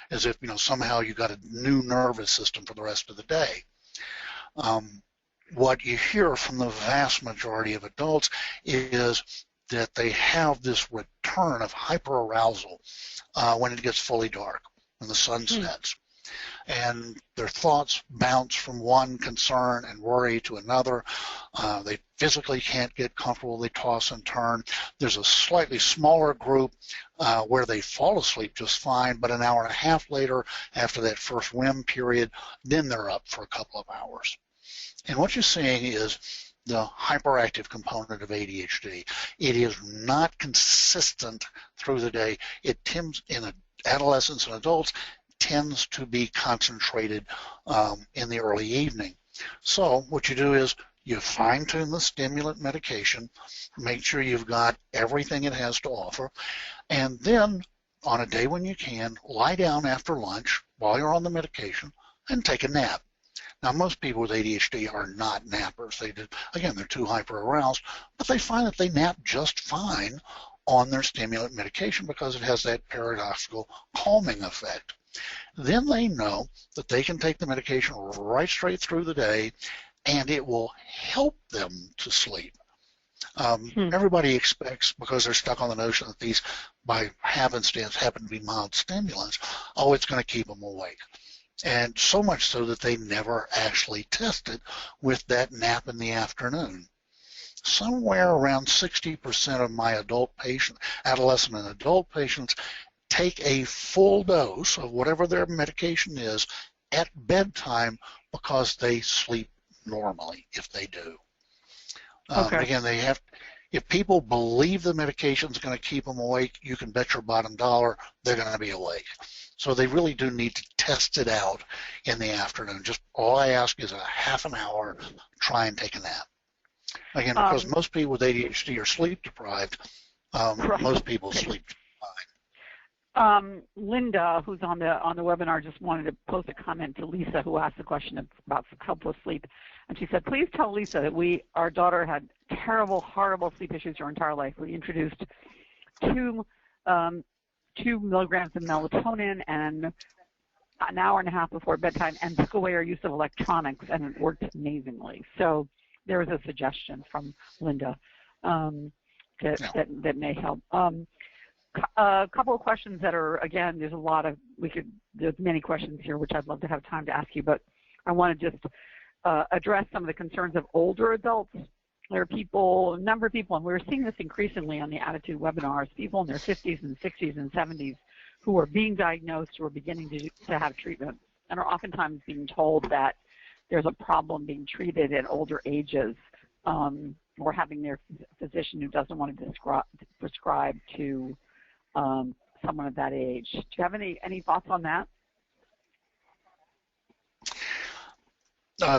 as if somehow you got a new nervous system for the rest of the day. What you hear from the vast majority of adults is that they have this return of hyperarousal when it gets fully dark, when the sun sets. And their thoughts bounce from one concern and worry to another. They physically can't get comfortable. They toss and turn. There's a slightly smaller group where they fall asleep just fine, but an hour and a half later, after that first whim period, then they're up for a couple of hours. And what you're seeing is the hyperactive component of ADHD. It is not consistent through the day. It tends, in adolescents and adults, tends to be concentrated in the early evening. So what you do is you fine-tune the stimulant medication, make sure you've got everything it has to offer, and then on a day when you can, lie down after lunch while you're on the medication and take a nap. Now, most people with ADHD are not nappers. Again, they're too hyper-aroused, but they find that they nap just fine on their stimulant medication because it has that paradoxical calming effect. Then they know that they can take the medication right straight through the day, and it will help them to sleep. Everybody expects, because they're stuck on the notion that these, by happenstance, happen to be mild stimulants, it's going to keep them awake. And so much so that they never actually tested with that nap in the afternoon. Somewhere around 60% of my adolescent and adult patients take a full dose of whatever their medication is at bedtime because they sleep normally, if they do. Okay. Again, if people believe the medication is going to keep them awake, you can bet your bottom dollar they're going to be awake. So they really do need to test it out in the afternoon. Just all I ask is a half an hour, try and take a nap. Again, because most people with ADHD are sleep deprived, right. Most people sleep fine. Linda, who's on the webinar, just wanted to post a comment to Lisa, who asked the question about help with sleep. And she said, please tell Lisa that our daughter had terrible, horrible sleep issues her entire life. We introduced 2 milligrams of melatonin and an hour and a half before bedtime and took away our use of electronics, and it worked amazingly. So there was a suggestion from Linda that may help. A couple of questions that are, again, there's many questions here which I'd love to have time to ask you, but I want to just address some of the concerns of older adults. There are a number of people, and we're seeing this increasingly on the Attitude webinars, people in their 50s and 60s and 70s who are being diagnosed, who are beginning to have treatment, and are oftentimes being told that there's a problem being treated at older ages, or having their physician who doesn't want to prescribe to someone of that age. Do you have any thoughts on that?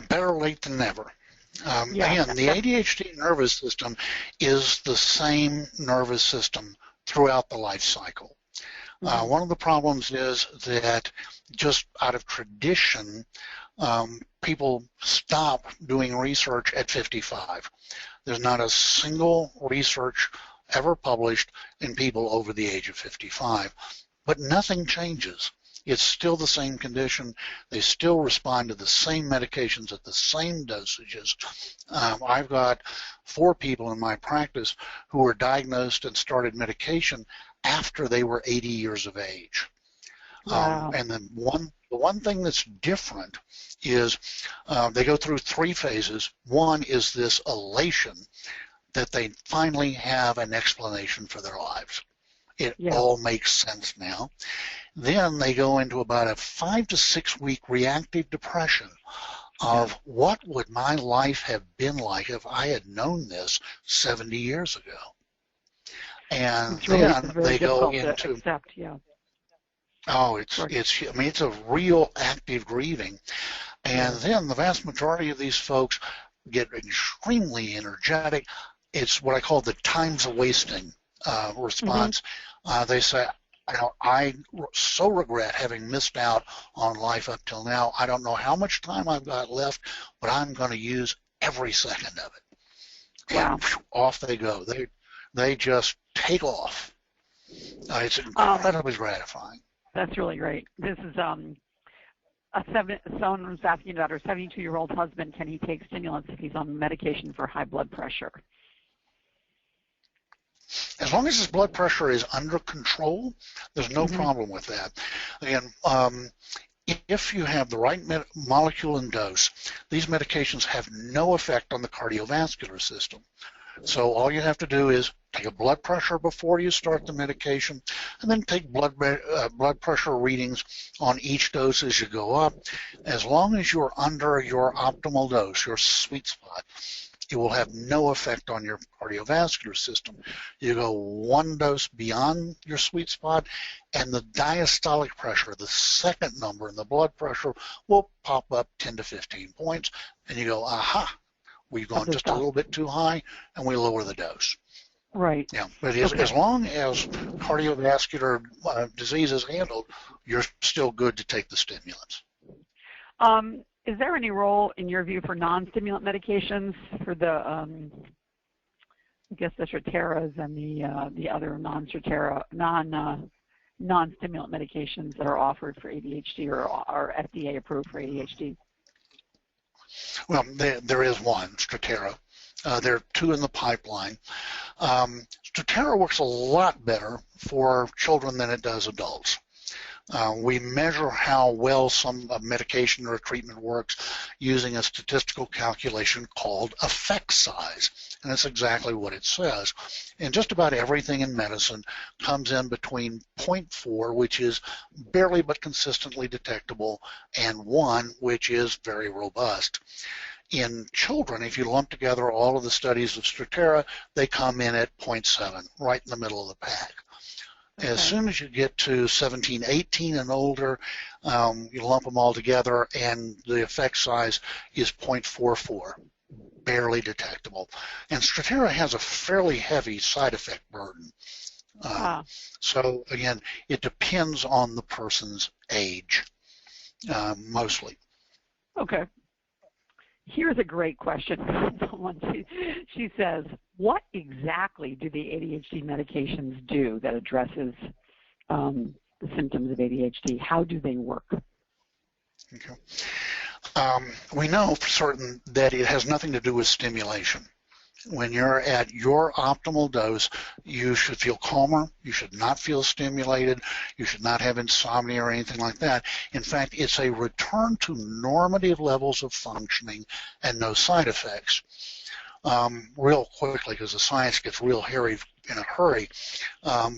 Better late than never. Again, the ADHD nervous system is the same nervous system throughout the life cycle. One of the problems is that just out of tradition, people stop doing research at 55. There's not a single research ever published in people over the age of 55, but nothing changes. It's still the same condition. They still respond to the same medications at the same dosages. I've got 4 people in my practice who were diagnosed and started medication after they were 80 years of age. Wow. And then the one thing that's different is they go through 3 phases. One is this elation that they finally have an explanation for their lives. It Yeah. all makes sense now. Then they go into about a 5 to 6 week reactive depression of what would my life have been like if I had known this 70 years ago. And It's then very they go difficult to into, accept. Yeah. oh, Right. I mean, it's a real active grieving. And then the vast majority of these folks get extremely energetic. It's what I call the times of wasting response. They say, I so regret having missed out on life up till now. I don't know how much time I've got left, but I'm going to use every second of it. Wow. And off they go. They just take off. It's incredibly gratifying. That's really great. This is someone was asking about her 72-year-old husband. Can he take stimulants if he's on medication for high blood pressure? As long as his blood pressure is under control, there's no problem with that. Again, if you have the right molecule and dose, these medications have no effect on the cardiovascular system. So all you have to do is take a blood pressure before you start the medication, and then take blood pressure readings on each dose as you go up. As long as you're under your optimal dose, your sweet spot, it will have no effect on your cardiovascular system. You go one dose beyond your sweet spot, and the diastolic pressure, the second number in the blood pressure, will pop up 10 to 15 points, and you go, aha, we've gone just a little bit too high, and we lower the dose. Right. Yeah, but as long as cardiovascular disease is handled, you're still good to take the stimulants. Is there any role, in your view, for non-stimulant medications, for the, I guess the Strateras and the other non-stimulant medications that are offered for ADHD or are FDA approved for ADHD? Well, there is one, Stratera. There are two in the pipeline. Stratera works a lot better for children than it does adults. We measure how well some medication or treatment works using a statistical calculation called effect size, and that's exactly what it says. And just about everything in medicine comes in between 0.4, which is barely but consistently detectable, and 1, which is very robust. In children, if you lump together all of the studies of Stratera, they come in at 0.7, right in the middle of the pack. As soon as you get to 17, 18 and older, you lump them all together, and the effect size is 0.44, barely detectable. And Stratera has a fairly heavy side effect burden. So, again, it depends on the person's age, mostly. Okay. Here's a great question from someone. She says, what exactly do the ADHD medications do that addresses the symptoms of ADHD? How do they work? Okay. We know for certain that it has nothing to do with stimulation. When you're at your optimal dose, you should feel calmer. You should not feel stimulated. You should not have insomnia or anything like that. In fact, it's a return to normative levels of functioning and no side effects. Real quickly, because the science gets real hairy in a hurry,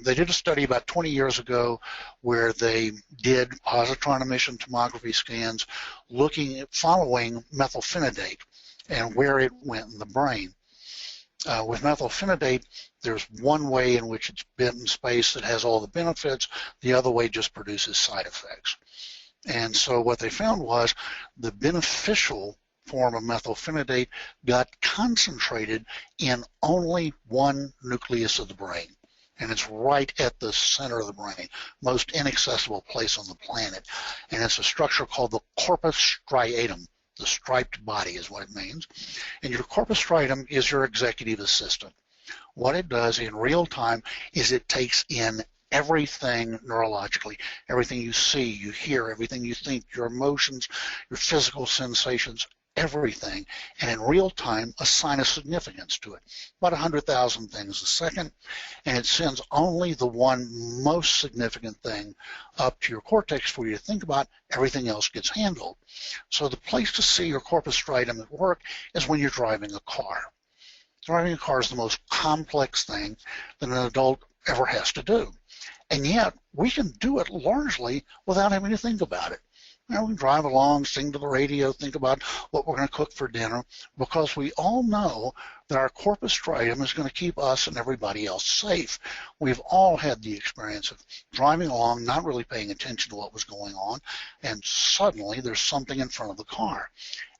they did a study about 20 years ago where they did positron emission tomography scans following methylphenidate and where it went in the brain. With methylphenidate, there's one way in which it's bent in space that has all the benefits. The other way just produces side effects. And so what they found was the beneficial form of methylphenidate got concentrated in only one nucleus of the brain. And it's right at the center of the brain, most inaccessible place on the planet. And it's a structure called the corpus striatum. The striped body is what it means. And your corpus striatum is your executive assistant. What it does in real time is it takes in everything neurologically, everything you see, you hear, everything you think, your emotions, your physical sensations, everything, and in real time assign a significance to it. About 100,000 things a second, and it sends only the one most significant thing up to your cortex for you to think about. Everything else gets handled. So the place to see your corpus striatum at work is when you're driving a car. Driving a car is the most complex thing that an adult ever has to do. And yet, we can do it largely without having to think about it. You know, we drive along, sing to the radio, think about what we're going to cook for dinner, because we all know that our corpus striatum is going to keep us and everybody else safe. We've all had the experience of driving along, not really paying attention to what was going on, and suddenly there's something in front of the car.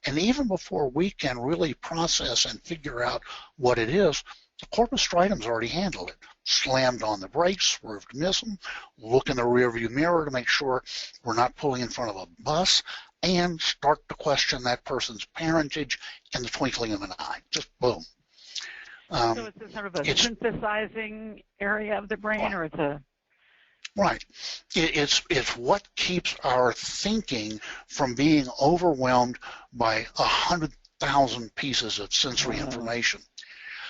And even before we can really process and figure out what it is, the corpus striatum's already handled it. Slammed on the brakes, swerved to miss them, look in the rearview mirror to make sure we're not pulling in front of a bus, and start to question that person's parentage in the twinkling of an eye. Just boom. So it's sort of a synthesizing area of the brain, or it's a... Right. It's what keeps our thinking from being overwhelmed by 100,000 pieces of sensory information.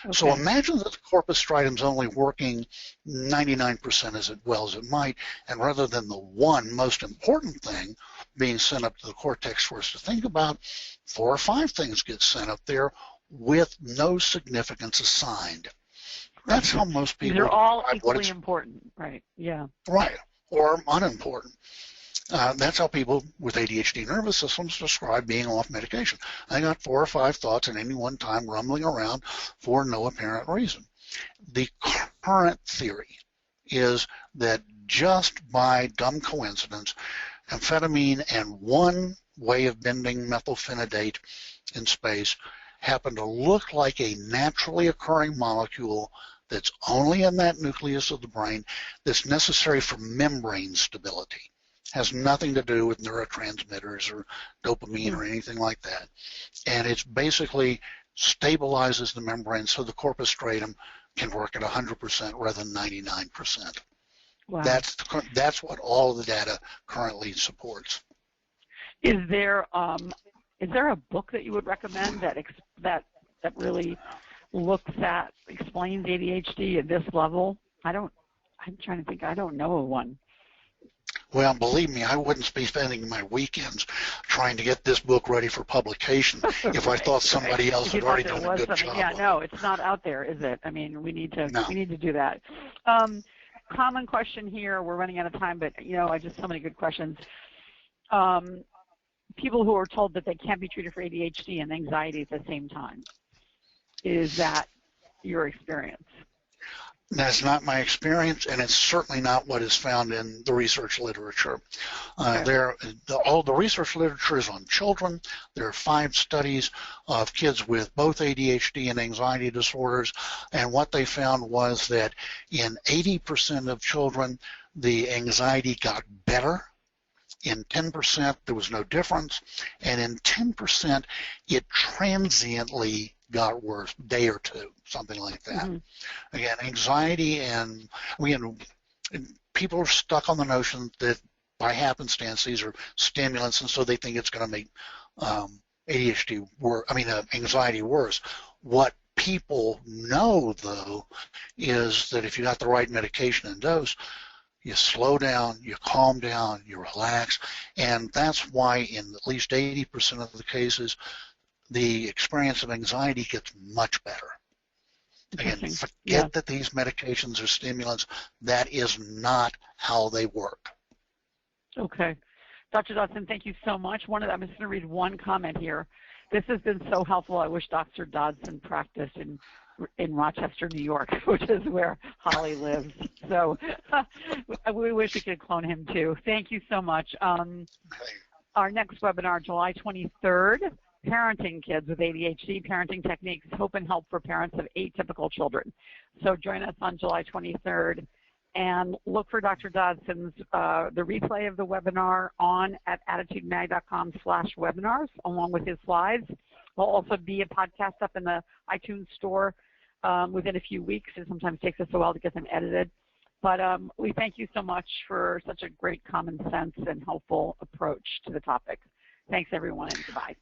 Okay. So imagine that the corpus striatum is only working 99% as well as it might, and rather than the one most important thing being sent up to the cortex for us to think about, 4 or 5 things get sent up there with no significance assigned. That's how most people... They're all equally important, right? Yeah. Right, or unimportant. That's how people with ADHD nervous systems describe being off medication. I got 4 or 5 thoughts at any one time rumbling around for no apparent reason. The current theory is that just by dumb coincidence, amphetamine and one way of bending methylphenidate in space happen to look like a naturally occurring molecule that's only in that nucleus of the brain that's necessary for membrane stability. Has nothing to do with neurotransmitters or dopamine or anything like that. And it's basically stabilizes the membrane so the corpus striatum can work at 100% rather than 99%. Wow. That's what all of the data currently supports. Is there a book that you would recommend that really explains ADHD at this level? I'm trying to think. I don't know of one. Well, believe me, I wouldn't be spending my weekends trying to get this book ready for publication if I thought somebody else had already done a good job. Yeah, no, it's not out there, is it? I mean, we need to do that. Common question here. We're running out of time, but I just so many good questions. People who are told that they can't be treated for ADHD and anxiety at the same time. Is that your experience? That's not my experience, and it's certainly not what is found in the research literature. All the research literature is on children. There are 5 studies of kids with both ADHD and anxiety disorders, and what they found was that in 80% of children, the anxiety got better. In 10%, there was no difference, and in 10%, it transiently got worse, a day or 2, something like that. Mm-hmm. Again, anxiety and people are stuck on the notion that by happenstance these are stimulants, and so they think it's going to make anxiety worse. What people know, though, is that if you got the right medication and dose, you slow down, you calm down, you relax, and that's why in at least 80% of the cases, the experience of anxiety gets much better. Again, forget that these medications are stimulants. That is not how they work. Okay. Dr. Dodson, thank you so much. I'm just going to read one comment here. This has been so helpful. I wish Dr. Dodson practiced in Rochester, New York, which is where Holly lives. So we wish we could clone him too. Thank you so much. Our next webinar, July 23rd, Parenting Kids with ADHD, Parenting Techniques, Hope and Help for Parents of Atypical Children. So join us on July 23rd and look for Dr. Dodson's, the replay of the webinar at attitudemag.com/webinars along with his slides. There'll also be a podcast up in the iTunes store within a few weeks. It sometimes takes us a while to get them edited. But we thank you so much for such a great common sense and helpful approach to the topic. Thanks, everyone, and goodbye.